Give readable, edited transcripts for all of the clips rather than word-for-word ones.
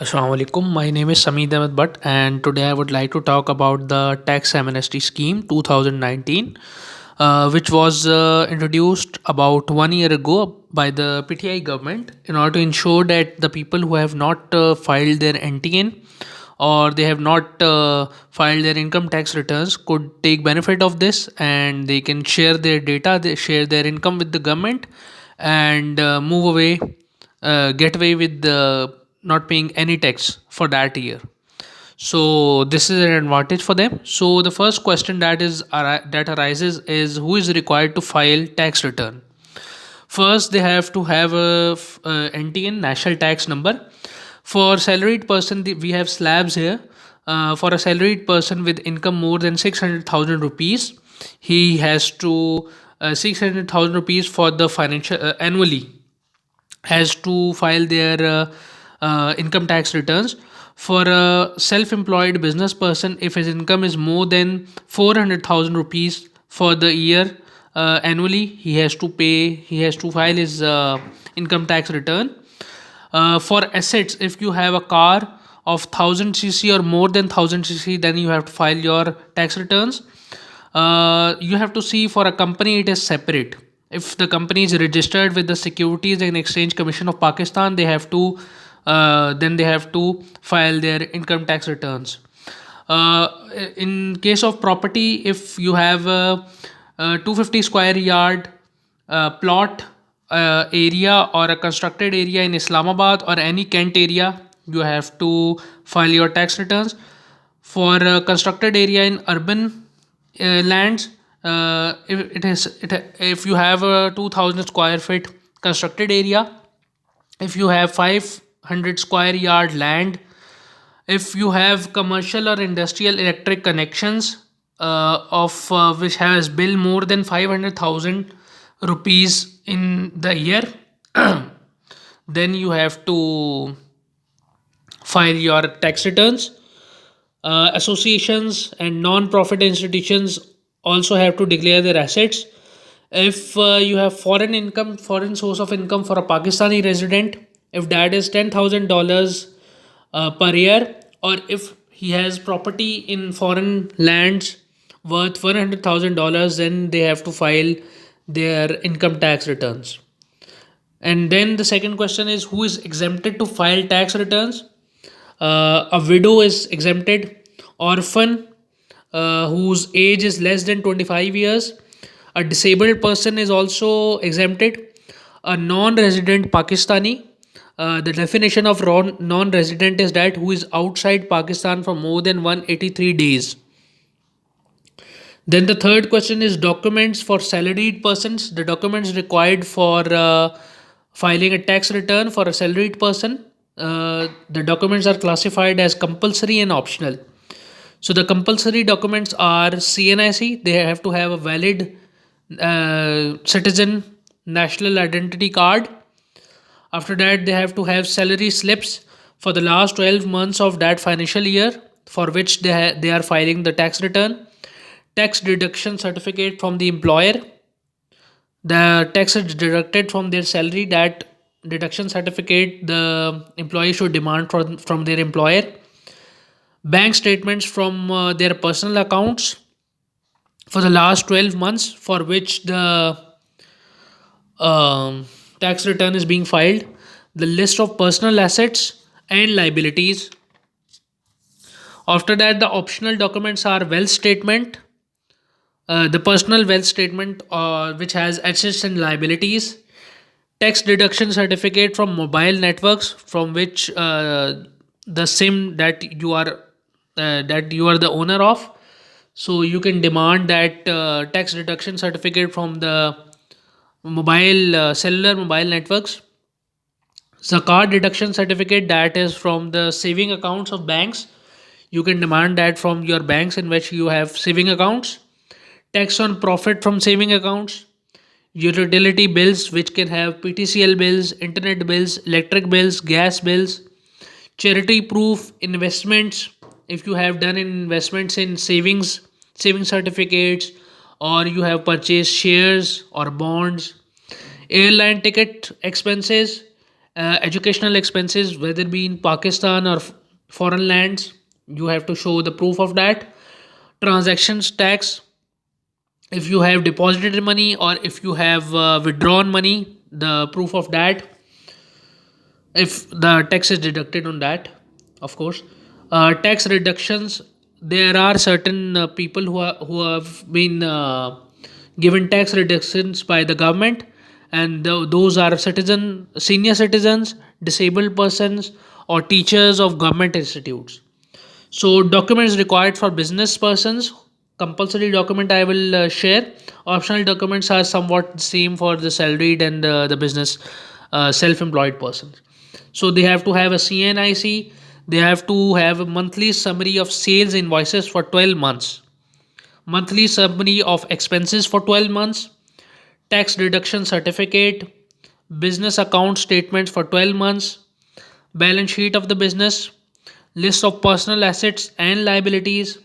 Assalamu alaikum. My name is Sameed Ahmed Butt, and today I would like to talk about the Tax Amnesty Scheme 2019, which was introduced about 1 year ago by the PTI government in order to ensure that the people who have not filed their NTN or they have not filed their income tax returns could take benefit of this, and they can share their data, they share their income with the government, and move away, get away with not paying any tax for that year. So this is an advantage for them. So the first question that arises is, who is required to file tax return? First, they have to have a NTN, national tax number. For salaried person, we have slabs here. For a salaried person with income more than 600,000 rupees, he has to 600,000 rupees for the financial annually has to file their income tax returns. For a self-employed business person, if his income is more than 400,000 rupees for the year annually, he has to file his income tax return. For assets, if you have a car of 1000 cc or more than 1000 cc, then you have to file your tax returns. You have to see, for a company it is separate. If the company is registered with the Securities and Exchange Commission of Pakistan, they have to file their income tax returns. uh, in case of property, if you have a 250 square yard plot area or a constructed area in Islamabad or any Kent area, you have to file your tax returns. For a constructed area in urban lands, if you have a 2000 square feet constructed area, if you have 500 square yard land, if you have commercial or industrial electric connections of which has bill more than 500,000 rupees in the year, then you have to file your tax returns. Associations and non-profit institutions also have to declare their assets. If you have foreign source of income for a Pakistani resident, if that is $10,000 per year, or if he has property in foreign lands worth $100,000, then they have to file their income tax returns. And then the second question is, who is exempted to file tax returns? A widow is exempted, orphan whose age is less than 25 years, a disabled person is also exempted, a non-resident Pakistani. The definition of non-resident is that who is outside Pakistan for more than 183 days. Then the third question is documents for salaried persons. The documents required for filing a tax return for a salaried person, the documents are classified as compulsory and optional. So the compulsory documents are CNIC. They have to have a valid citizen national identity card. After that, they have to have salary slips for the last 12 months of that financial year for which they are filing the tax return. Tax deduction certificate from the employer. The tax is deducted from their salary. That deduction certificate the employee should demand from their employer. Bank statements from their personal accounts for the last 12 months for which the tax return is being filed. The list of personal assets and liabilities. After that, the optional documents are wealth statement, the personal wealth statement which has assets and liabilities, tax deduction certificate from mobile networks from which the sim that you are the owner of, so you can demand that tax deduction certificate from the mobile cellular mobile networks. Zakat deduction certificate, that is from the saving accounts of banks, you can demand that from your banks in which you have saving accounts. Tax on profit from saving accounts. Utility bills which can have PTCL bills, internet bills, electric bills, gas bills. Charity proof. Investments, if you have done investments in saving certificates, or you have purchased shares or bonds. Airline ticket expenses, Educational expenses, whether it be in Pakistan or foreign lands, you have to show the proof of that. Transactions tax, if you have deposited money or if you have withdrawn money, the proof of that, if the tax is deducted on that, of course. Tax reductions, there are certain people who have been given tax reductions by the government, and those are senior citizens, disabled persons, or teachers of government institutes. So documents required for business persons, compulsory document I will share. Optional documents are somewhat same for the salaried and the business self-employed persons. So they have to have a CNIC. They have to have a monthly summary of sales invoices for 12 months. Monthly summary of expenses for 12 months. Tax deduction certificate. Business account statements for 12 months. Balance sheet of the business. List of personal assets and liabilities.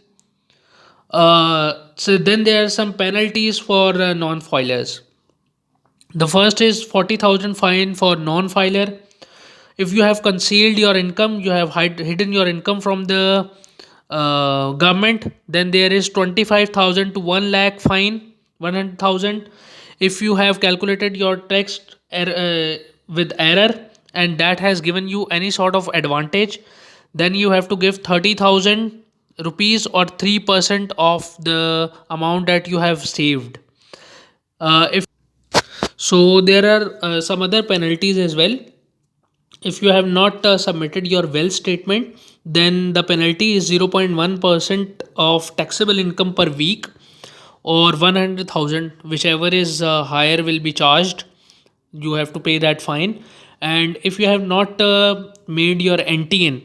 So then there are some penalties for non-filers. The first is 40,000 fine for non-filer. If you have concealed your income, you have hidden your income from the government, then there is 25,000 to 1 lakh fine, 100,000. If you have calculated your tax with error and that has given you any sort of advantage, then you have to give 30,000 rupees or 3% of the amount that you have saved. If so, there are some other penalties as well. If you have not submitted your wealth statement, then the penalty is 0.1% of taxable income per week, or 100,000, whichever is higher will be charged. You have to pay that fine. And if you have not made your NTN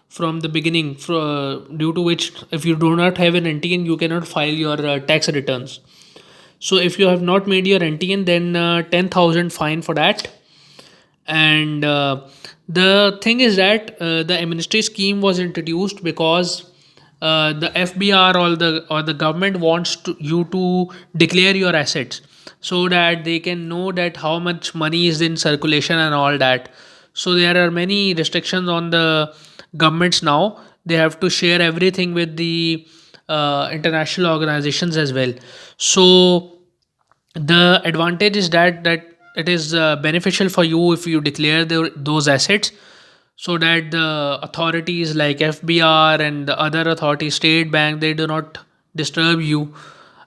from the beginning, due to which, if you do not have an NTN, you cannot file your tax returns. So if you have not made your NTN, then 10,000 fine for that. And the thing is that the amnesty scheme was introduced because the FBR or the government wants you to declare your assets, so that they can know that how much money is in circulation and all that. So there are many restrictions on the governments now. They have to share everything with the international organizations as well. So the advantage is that it is beneficial for you if you declare those assets, so that the authorities like FBR and the other authorities, State Bank, they do not disturb you,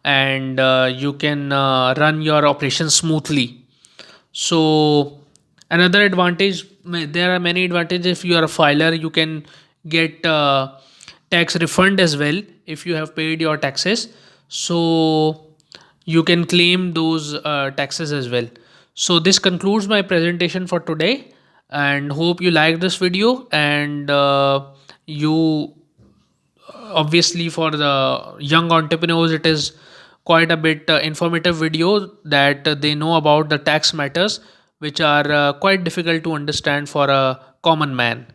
and you can run your operations smoothly. So another advantage, there are many advantages. If you are a filer, you can get tax refund as well if you have paid your taxes. So you can claim those taxes as well. So this concludes my presentation for today, and hope you like this video. And you obviously, for the young entrepreneurs, it is quite a bit informative video, that they know about the tax matters which are quite difficult to understand for a common man.